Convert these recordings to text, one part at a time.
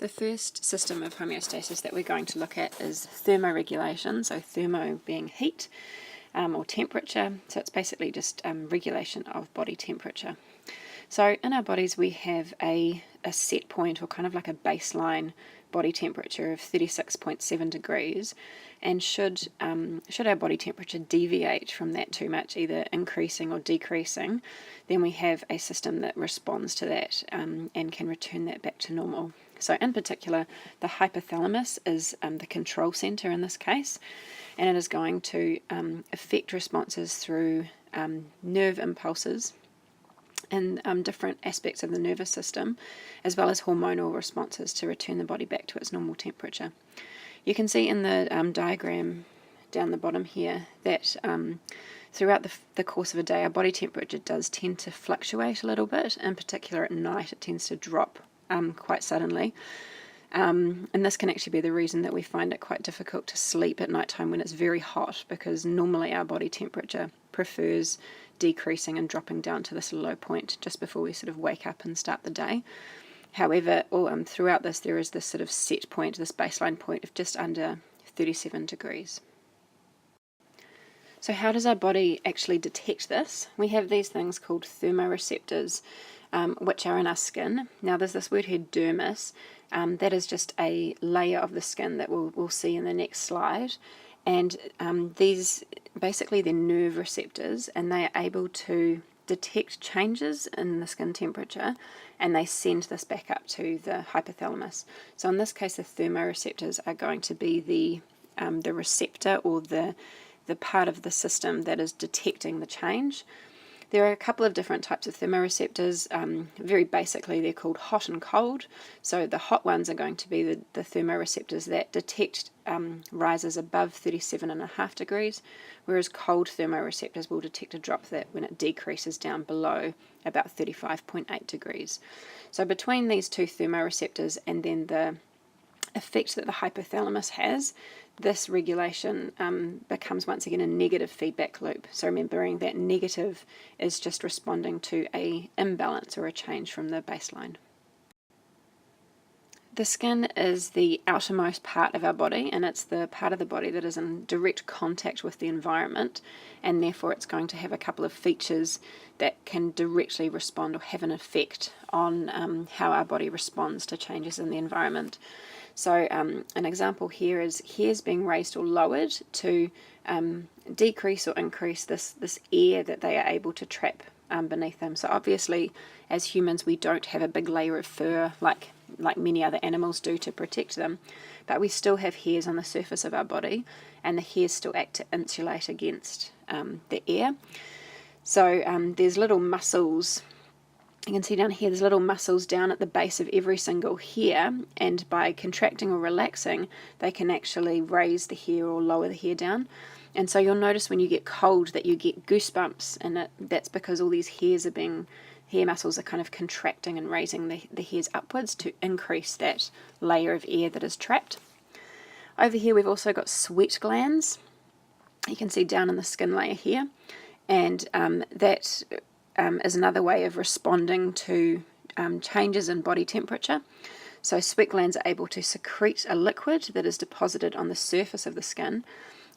The first system of homeostasis that we're going to look at is thermoregulation, so thermo being heat or temperature, so it's basically just regulation of body temperature. So in our bodies we have a set point, or kind of like a baseline body temperature of 36.7 degrees, and should our body temperature deviate from that too much, either increasing or decreasing, then we have a system that responds to that and can return that back to normal. So in particular, the hypothalamus is the control center in this case, and it is going to affect responses through nerve impulses and different aspects of the nervous system, as well as hormonal responses to return the body back to its normal temperature. You can see in the diagram down the bottom here that throughout the course of a day, our body temperature does tend to fluctuate a little bit. In particular at night, it tends to drop quite suddenly. And this can actually be the reason that we find it quite difficult to sleep at night time when it's very hot, because normally our body temperature prefers decreasing and dropping down to this low point just before we sort of wake up and start the day. However, throughout this there is this sort of set point, this baseline point of just under 37 degrees. So how does our body actually detect this? We have these things called thermoreceptors, which are in our skin. Now there's this word here, dermis. That is just a layer of the skin that we'll see in the next slide. And these, basically they're nerve receptors, and they are able to detect changes in the skin temperature, and they send this back up to the hypothalamus. So in this case, the thermoreceptors are going to be the receptor, or the part of the system that is detecting the change. There are a couple of different types of thermoreceptors. Very basically, they're called hot and cold. So the hot ones are going to be the thermoreceptors that detect rises above 37.5 degrees, whereas cold thermoreceptors will detect a drop that when it decreases down below about 35.8 degrees. So between these two thermoreceptors and then the effect that the hypothalamus has, this regulation becomes once again a negative feedback loop. So remembering that negative is just responding to an imbalance or a change from the baseline. The skin is the outermost part of our body, and it's the part of the body that is in direct contact with the environment, and therefore it's going to have a couple of features that can directly respond or have an effect on how our body responds to changes in the environment. So an example here is hairs being raised or lowered to decrease or increase this air that they are able to trap beneath them. So obviously, as humans, we don't have a big layer of fur like many other animals do to protect them, but we still have hairs on the surface of our body, and the hairs still act to insulate against the air. So there's little muscles. You can see down here there's little muscles down at the base of every single hair, and by contracting or relaxing they can actually raise the hair or lower the hair down. And so you'll notice when you get cold that you get goosebumps, and that's because all these hair muscles are kind of contracting and raising the hairs upwards to increase that layer of air that is trapped. Over here we've also got sweat glands. You can see down in the skin layer here, and that is another way of responding to changes in body temperature. So sweat glands are able to secrete a liquid that is deposited on the surface of the skin,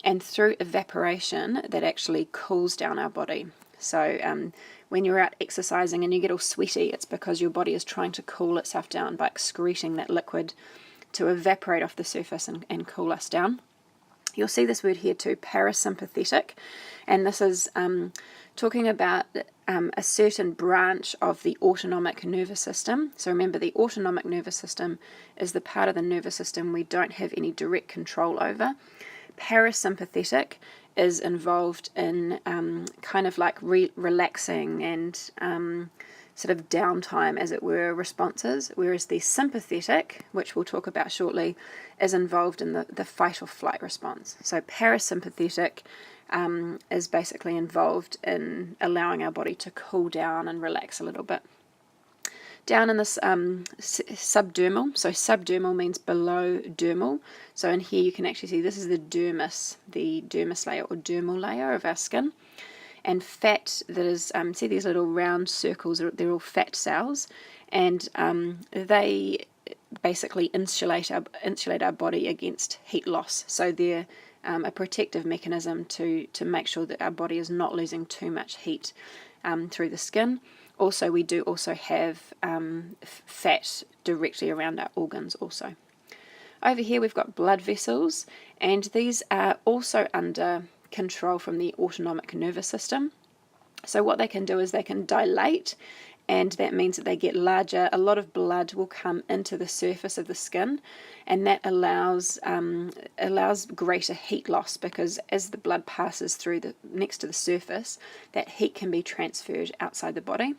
and through evaporation that actually cools down our body. So when you're out exercising and you get all sweaty, it's because your body is trying to cool itself down by excreting that liquid to evaporate off the surface and cool us down. You'll see this word here too, parasympathetic, and this is talking about a certain branch of the autonomic nervous system. So remember, the autonomic nervous system is the part of the nervous system we don't have any direct control over. Parasympathetic is involved in kind of like relaxing and sort of downtime, as it were, responses, whereas the sympathetic, which we'll talk about shortly, is involved in the fight or flight response. So parasympathetic is basically involved in allowing our body to cool down and relax a little bit. Down in this subdermal, so subdermal means below dermal. So in here you can actually see this is the dermis layer or dermal layer of our skin. And fat that is, see these little round circles, they're all fat cells, and they basically insulate our body against heat loss. So they're a protective mechanism to make sure that our body is not losing too much heat through the skin. Also, we do also have fat directly around our organs also. Over here we've got blood vessels, and these are also under control from the autonomic nervous system. So what they can do is they can dilate, and that means that they get larger. A lot of blood will come into the surface of the skin, and that allows greater heat loss, because as the blood passes through next to the surface, that heat can be transferred outside the body.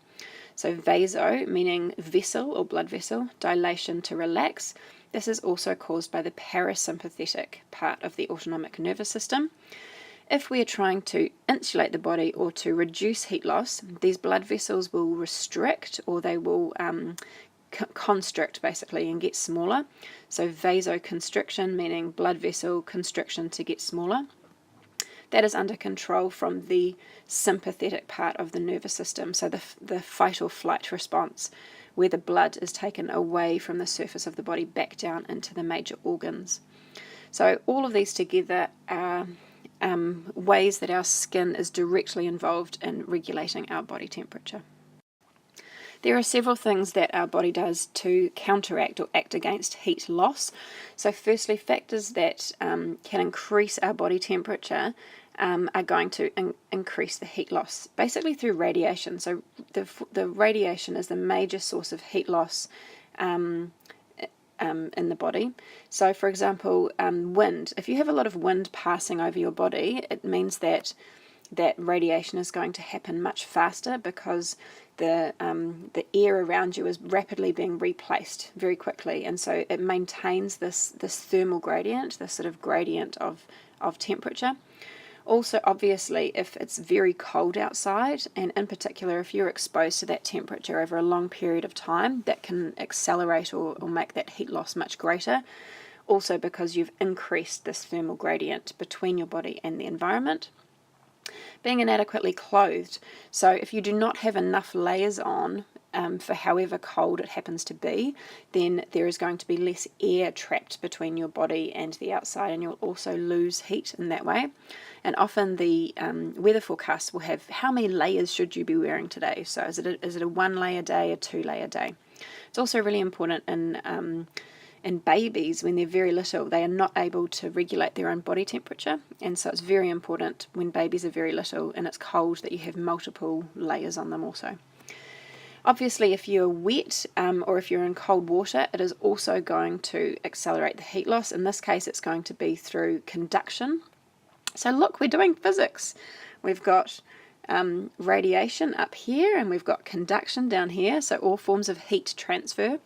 So vaso, meaning vessel or blood vessel, dilation to relax. This is also caused by the parasympathetic part of the autonomic nervous system. If we are trying to insulate the body or to reduce heat loss, these blood vessels will restrict, or they will constrict basically and get smaller. So vasoconstriction, meaning blood vessel constriction to get smaller. That is under control from the sympathetic part of the nervous system, so the fight or flight response, where the blood is taken away from the surface of the body back down into the major organs. So all of these together are ways that our skin is directly involved in regulating our body temperature. There are several things that our body does to counteract or act against heat loss. So firstly, factors that can increase our body temperature are going to increase the heat loss, basically through radiation. So the radiation is the major source of heat loss in the body. So for example, wind. If you have a lot of wind passing over your body, it means that radiation is going to happen much faster, because the air around you is rapidly being replaced very quickly, and so it maintains this thermal gradient, this sort of gradient of temperature. Also, obviously, if it's very cold outside, and in particular if you're exposed to that temperature over a long period of time, that can accelerate or make that heat loss much greater. Also because you've increased this thermal gradient between your body and the environment. Being inadequately clothed. So if you do not have enough layers on, for however cold it happens to be, then there is going to be less air trapped between your body and the outside, and you'll also lose heat in that way. And often the weather forecasts will have how many layers should you be wearing today. So is it a 1 layer day, a 2 layer day? It's also really important in babies when they're very little. They are not able to regulate their own body temperature, and so it's very important when babies are very little and it's cold that you have multiple layers on them also. Obviously, if you're wet or if you're in cold water, it is also going to accelerate the heat loss. In this case, it's going to be through conduction. So look, we're doing physics. We've got radiation up here, and we've got conduction down here, so all forms of heat transfer.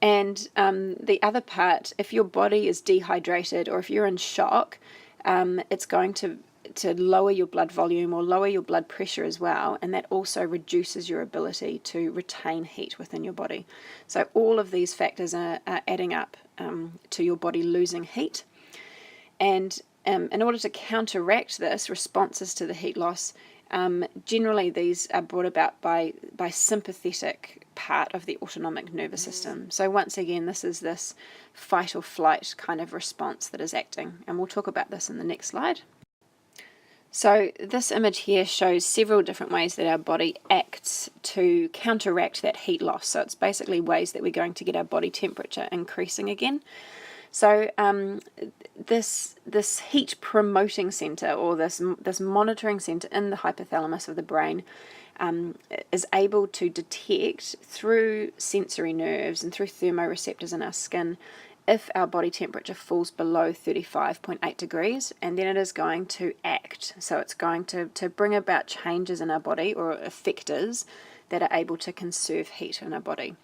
And the other part, if your body is dehydrated or if you're in shock, it's going to lower your blood volume or lower your blood pressure as well, and that also reduces your ability to retain heat within your body. So all of these factors are adding up to your body losing heat. And in order to counteract this, responses to the heat loss, generally these are brought about by sympathetic part of the autonomic nervous system. So once again, this is this fight or flight kind of response that is acting, and we'll talk about this in the next slide. So this image here shows several different ways that our body acts to counteract that heat loss. So it's basically ways that we're going to get our body temperature increasing again. So this heat promoting center, or this monitoring center in the hypothalamus of the brain, is able to detect through sensory nerves and through thermoreceptors in our skin if our body temperature falls below 35.8 degrees, and then it is going to act. So it's going to bring about changes in our body, or effectors that are able to conserve heat in our body.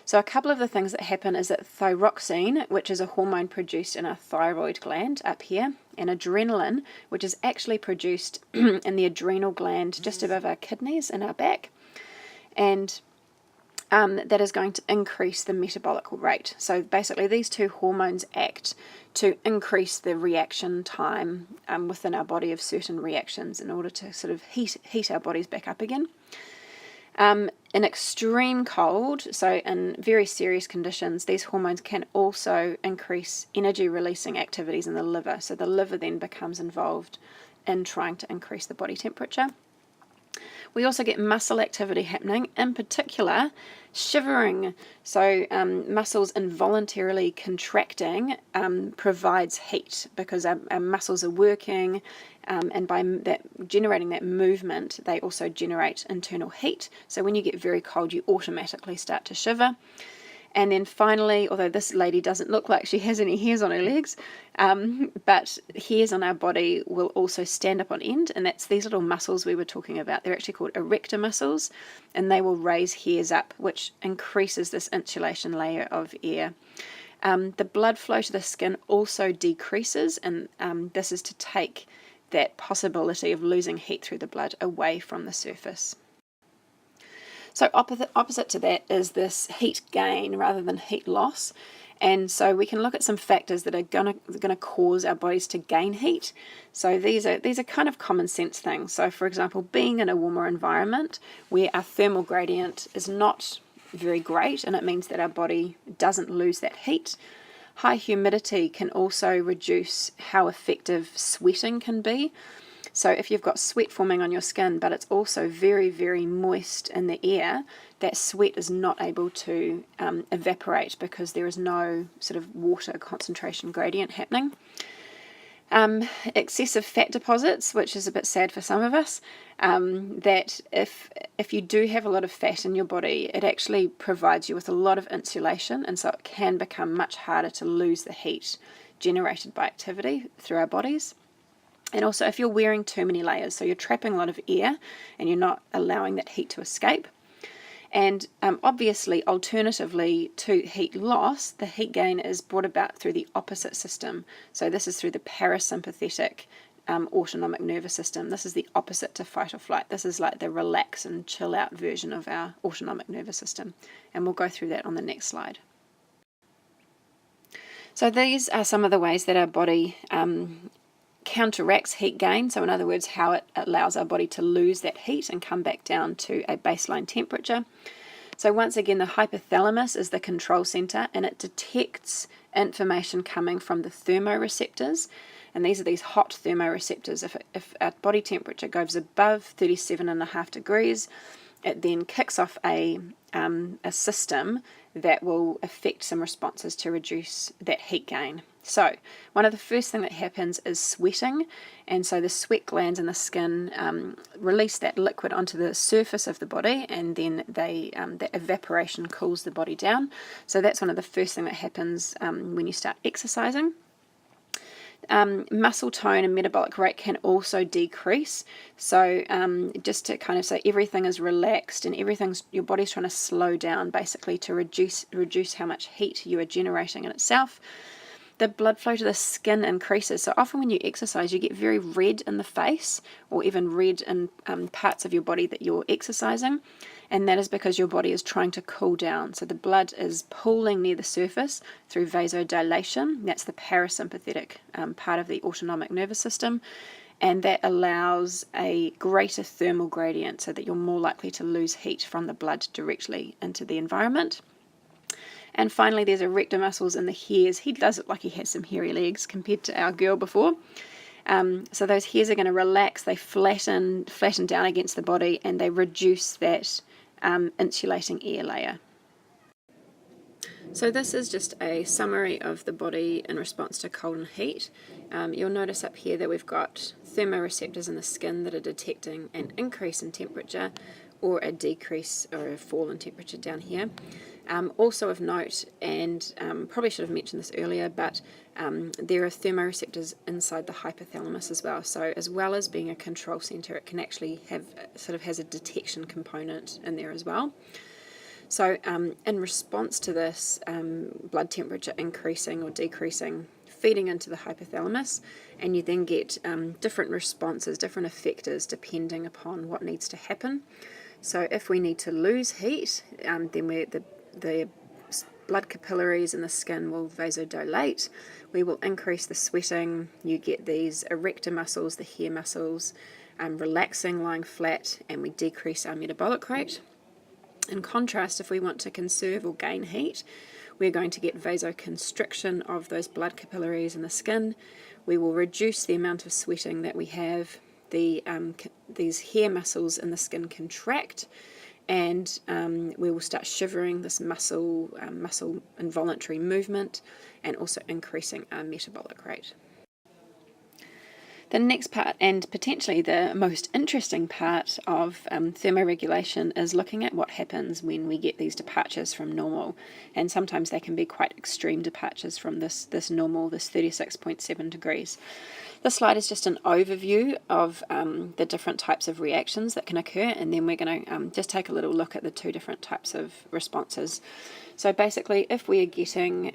So a couple of the things that happen is that thyroxine, which is a hormone produced in our thyroid gland up here, and adrenaline, which is actually produced in the adrenal gland just above our kidneys in our back, and that is going to increase the metabolic rate. So basically these two hormones act to increase the reaction time within our body of certain reactions in order to sort of heat our bodies back up again. In extreme cold, so in very serious conditions, these hormones can also increase energy-releasing activities in the liver. So the liver then becomes involved in trying to increase the body temperature. We also get muscle activity happening, in particular shivering. So muscles involuntarily contracting provides heat because our muscles are working, and by generating that movement, they also generate internal heat. So when you get very cold, you automatically start to shiver. And then finally, although this lady doesn't look like she has any hairs on her legs, but hairs on our body will also stand up on end, and that's these little muscles we were talking about. They're actually called erector muscles, and they will raise hairs up, which increases this insulation layer of air. The blood flow to the skin also decreases, and this is to take that possibility of losing heat through the blood away from the surface. So opposite to that is this heat gain rather than heat loss. And so we can look at some factors that are going to cause our bodies to gain heat. So these are kind of common sense things. So for example, being in a warmer environment where our thermal gradient is not very great, and it means that our body doesn't lose that heat. High humidity can also reduce how effective sweating can be. So if you've got sweat forming on your skin, but it's also very, very moist in the air, that sweat is not able to evaporate because there is no sort of water concentration gradient happening. Excessive fat deposits, which is a bit sad for some of us, that if you do have a lot of fat in your body, it actually provides you with a lot of insulation, and so it can become much harder to lose the heat generated by activity through our bodies. And also if you're wearing too many layers, so you're trapping a lot of air and you're not allowing that heat to escape. And obviously, alternatively to heat loss, the heat gain is brought about through the opposite system. So this is through the parasympathetic autonomic nervous system. This is the opposite to fight or flight. This is like the relax and chill out version of our autonomic nervous system. And we'll go through that on the next slide. So these are some of the ways that our body counteracts heat gain. So in other words, how it allows our body to lose that heat and come back down to a baseline temperature. So once again, the hypothalamus is the control center, and it detects information coming from the thermoreceptors. And these are these hot thermoreceptors. If our body temperature goes above 37.5 degrees, it then kicks off a system that will affect some responses to reduce that heat gain. So one of the first things that happens is sweating, and so the sweat glands in the skin release that liquid onto the surface of the body, and then that evaporation cools the body down. So that's one of the first things that happens when you start exercising. Muscle tone and metabolic rate can also decrease. So just to kind of say everything is relaxed and your body's trying to slow down basically to reduce how much heat you are generating in itself. The blood flow to the skin increases. So often when you exercise, you get very red in the face, or even red in parts of your body that you're exercising. And that is because your body is trying to cool down. So the blood is pooling near the surface through vasodilation. That's the parasympathetic part of the autonomic nervous system. And that allows a greater thermal gradient so that you're more likely to lose heat from the blood directly into the environment. And finally, there's erector muscles in the hairs. He does look like he has some hairy legs compared to our girl before. So those hairs are going to relax, they flatten down against the body, and they reduce that insulating air layer. So this is just a summary of the body in response to cold and heat. You'll notice up here that we've got thermoreceptors in the skin that are detecting an increase in temperature or a decrease or a fall in temperature down here. Also of note, and probably should have mentioned this earlier, but there are thermoreceptors inside the hypothalamus as well. So as well as being a control center, it can actually has a detection component in there as well. So in response to this blood temperature increasing or decreasing, feeding into the hypothalamus, and you then get different responses, different effectors depending upon what needs to happen. So if we need to lose heat, then the blood capillaries in the skin will vasodilate. We will increase the sweating. You get these erector muscles, the hair muscles, relaxing, lying flat, and we decrease our metabolic rate. In contrast, if we want to conserve or gain heat, we're going to get vasoconstriction of those blood capillaries in the skin. We will reduce the amount of sweating that we have. These hair muscles in the skin contract, and we will start shivering, this muscle involuntary movement, and also increasing our metabolic rate. The next part, and potentially the most interesting part of thermoregulation, is looking at what happens when we get these departures from normal. And sometimes they can be quite extreme departures from this normal, this 36.7 degrees. This slide is just an overview of the different types of reactions that can occur, and then we're going to just take a little look at the two different types of responses. So basically, if we are getting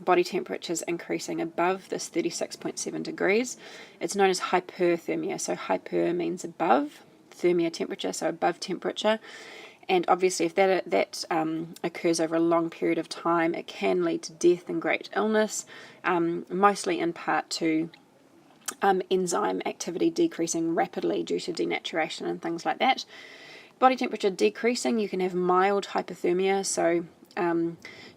body temperatures increasing above this 36.7 degrees, it's known as hyperthermia. So hyper means above, thermia temperature, so above temperature. And obviously, if that occurs over a long period of time, it can lead to death and great illness, mostly in part to enzyme activity decreasing rapidly due to denaturation and things like that. Body temperature decreasing, you can have mild hypothermia, so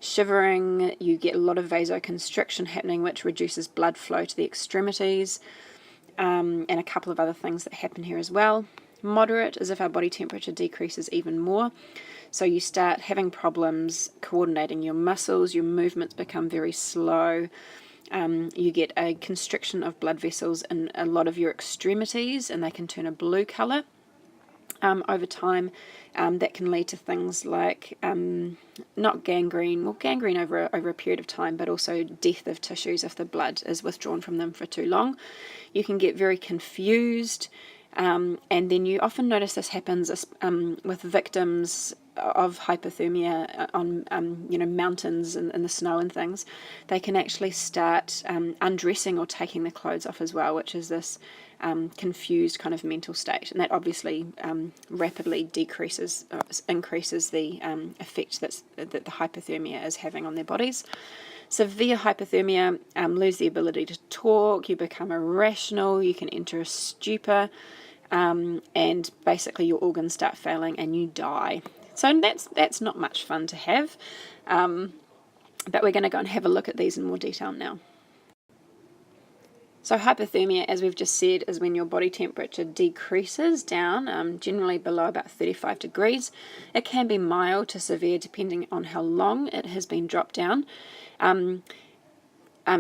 shivering, you get a lot of vasoconstriction happening, which reduces blood flow to the extremities, and a couple of other things that happen here as well. Moderate is if our body temperature decreases even more, so you start having problems coordinating your muscles, your movements become very slow. You get a constriction of blood vessels in a lot of your extremities, and they can turn a blue colour over time. That can lead to things like not gangrene, well, gangrene over a period of time, but also death of tissues if the blood is withdrawn from them for too long. You can get very confused, and then you often notice this happens with victims of hypothermia on mountains and in the snow and things. They can actually start undressing or taking their clothes off as well, which is this confused kind of mental state, and that obviously rapidly increases the effect that the hypothermia is having on their bodies. Severe hypothermia, lose the ability to talk, you become irrational, you can enter a stupor, and basically your organs start failing and you die. So that's not much fun to have, but we're going to go and have a look at these in more detail now. So hypothermia, as we've just said, is when your body temperature decreases down, generally below about 35 degrees. It can be mild to severe depending on how long it has been dropped down.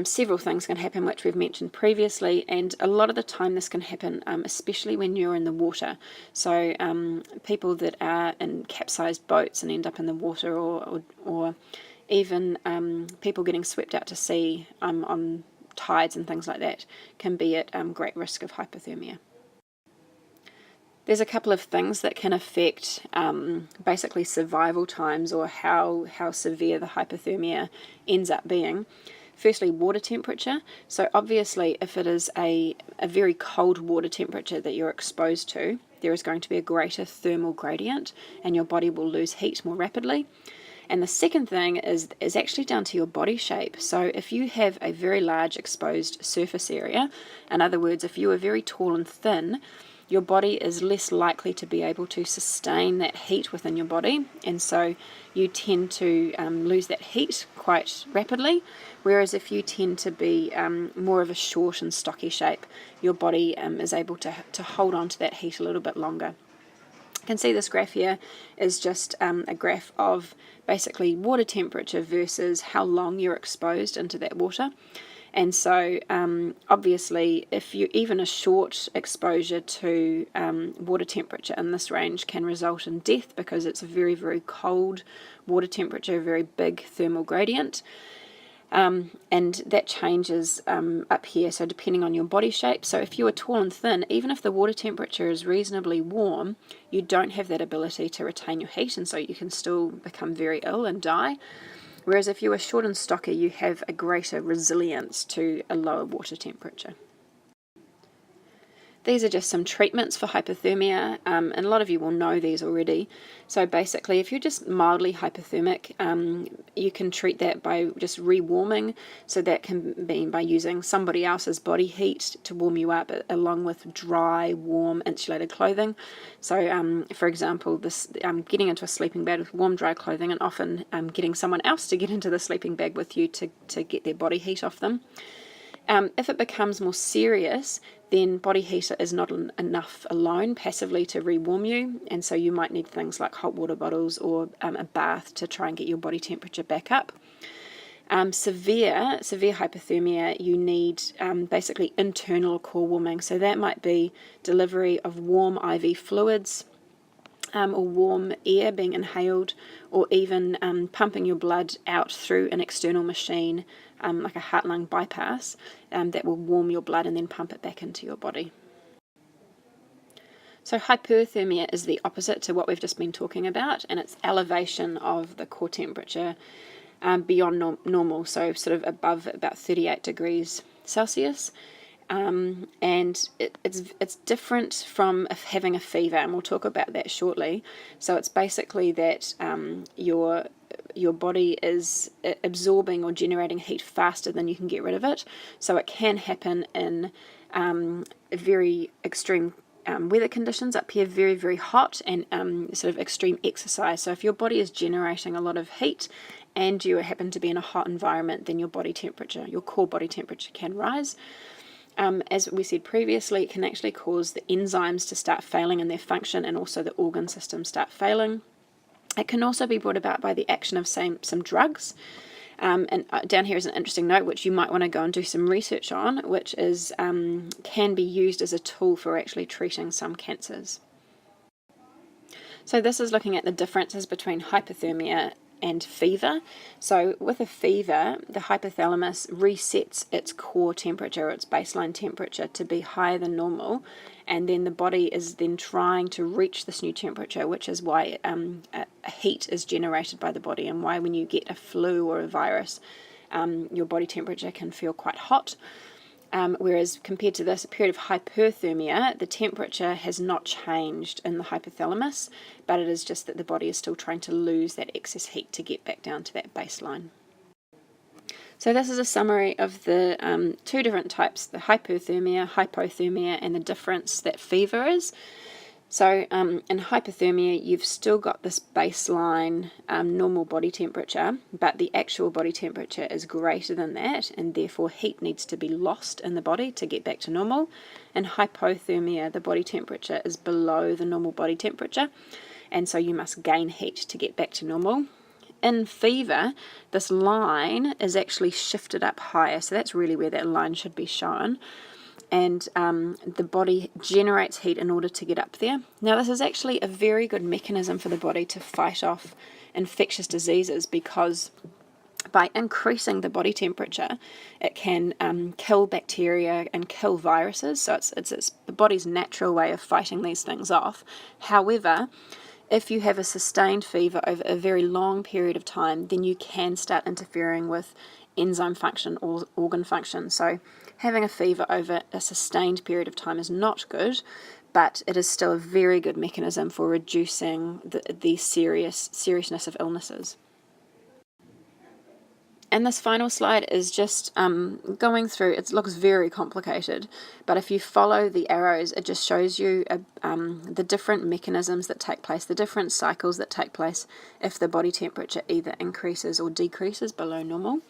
Several things can happen, which we've mentioned previously, and a lot of the time this can happen especially when you're in the water. So people that are in capsized boats and end up in the water, or even people getting swept out to sea on tides and things like that, can be at great risk of hypothermia. There's a couple of things that can affect basically survival times, or how severe the hypothermia ends up being. Firstly, water temperature. So obviously if it is a very cold water temperature that you're exposed to, there is going to be a greater thermal gradient and your body will lose heat more rapidly. And the second thing is actually down to your body shape. So if you have a very large exposed surface area, in other words, if you are very tall and thin, your body is less likely to be able to sustain that heat within your body, and so you tend to lose that heat quite rapidly, whereas if you tend to be more of a short and stocky shape, your body is able to hold on to that heat a little bit longer. You can see this graph here is just a graph of basically water temperature versus how long you're exposed into that water. And so obviously if you even a short exposure to water temperature in this range can result in death, because it's a very, very cold water temperature, a very big thermal gradient. And that changes up here, so depending on your body shape. So if you are tall and thin, even if the water temperature is reasonably warm, you don't have that ability to retain your heat, and so you can still become very ill and die. Whereas if you are short and stocky, you have a greater resilience to a lower water temperature. These are just some treatments for hypothermia, and a lot of you will know these already. So basically, if you're just mildly hypothermic, you can treat that by just rewarming. So that can be by using somebody else's body heat to warm you up, along with dry, warm, insulated clothing. So, for example, getting into a sleeping bag with warm, dry clothing, and often getting someone else to get into the sleeping bag with you to get their body heat off them. If it becomes more serious, then body heat is not enough alone passively to rewarm you, and so you might need things like hot water bottles or a bath to try and get your body temperature back up. Severe hypothermia, you need basically internal core warming, so that might be delivery of warm IV fluids, or warm air being inhaled, or even pumping your blood out through an external machine, like a heart-lung bypass, that will warm your blood and then pump it back into your body. So hyperthermia is the opposite to what we've just been talking about, and it's elevation of the core temperature beyond normal, so sort of above about 38 degrees Celsius. And it's different from having a fever, and we'll talk about that shortly. So it's basically that your body is absorbing or generating heat faster than you can get rid of it. So it can happen in very extreme weather conditions up here, very, very hot, and sort of extreme exercise. So if your body is generating a lot of heat and you happen to be in a hot environment, then your core body temperature can rise. As we said previously, it can actually cause the enzymes to start failing in their function, and also the organ systems start failing. It can also be brought about by the action of some drugs. And down here is an interesting note, which you might want to go and do some research on, which is can be used as a tool for actually treating some cancers. So this is looking at the differences between hypothermia and fever. So with a fever, the hypothalamus resets its core temperature, its baseline temperature, to be higher than normal, and then the body is then trying to reach this new temperature, which is why heat is generated by the body, and why when you get a flu or a virus, your body temperature can feel quite hot. Whereas compared to this, a period of hyperthermia, the temperature has not changed in the hypothalamus, but it is just that the body is still trying to lose that excess heat to get back down to that baseline. So this is a summary of the two different types, the hyperthermia, hypothermia, and the difference that fever is. So in hypothermia, you've still got this baseline normal body temperature, but the actual body temperature is greater than that, and therefore heat needs to be lost in the body to get back to normal. In hypothermia, the body temperature is below the normal body temperature, and so you must gain heat to get back to normal. In fever, this line is actually shifted up higher, so that's really where that line should be shown. And the body generates heat in order to get up there. Now, this is actually a very good mechanism for the body to fight off infectious diseases, because by increasing the body temperature, it can kill bacteria and kill viruses. So it's the body's natural way of fighting these things off. However, if you have a sustained fever over a very long period of time, then you can start interfering with enzyme function or organ function. So having a fever over a sustained period of time is not good, but it is still a very good mechanism for reducing the seriousness of illnesses. And this final slide is just going through, it looks very complicated, but if you follow the arrows, it just shows you the different mechanisms that take place, the different cycles that take place if the body temperature either increases or decreases below normal.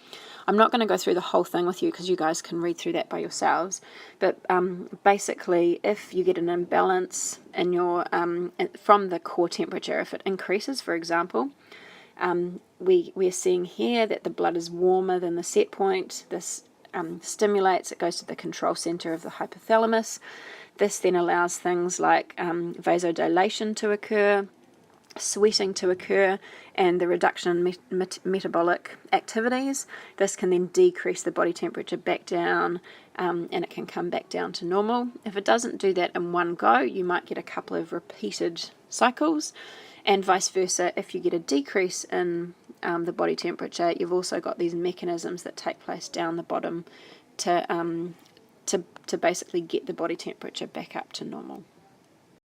I'm not going to go through the whole thing with you because you guys can read through that by yourselves, but basically if you get an imbalance in your from the core temperature, if it increases, for example, we're seeing here that the blood is warmer than the set point. This stimulates, it goes to the control center of the hypothalamus. This then allows things like vasodilation to occur, sweating to occur, and the reduction in metabolic activities. This can then decrease the body temperature back down, and it can come back down to normal. If it doesn't do that in one go, you might get a couple of repeated cycles, and vice versa. If you get a decrease in the body temperature, you've also got these mechanisms that take place down the bottom to to basically get the body temperature back up to normal.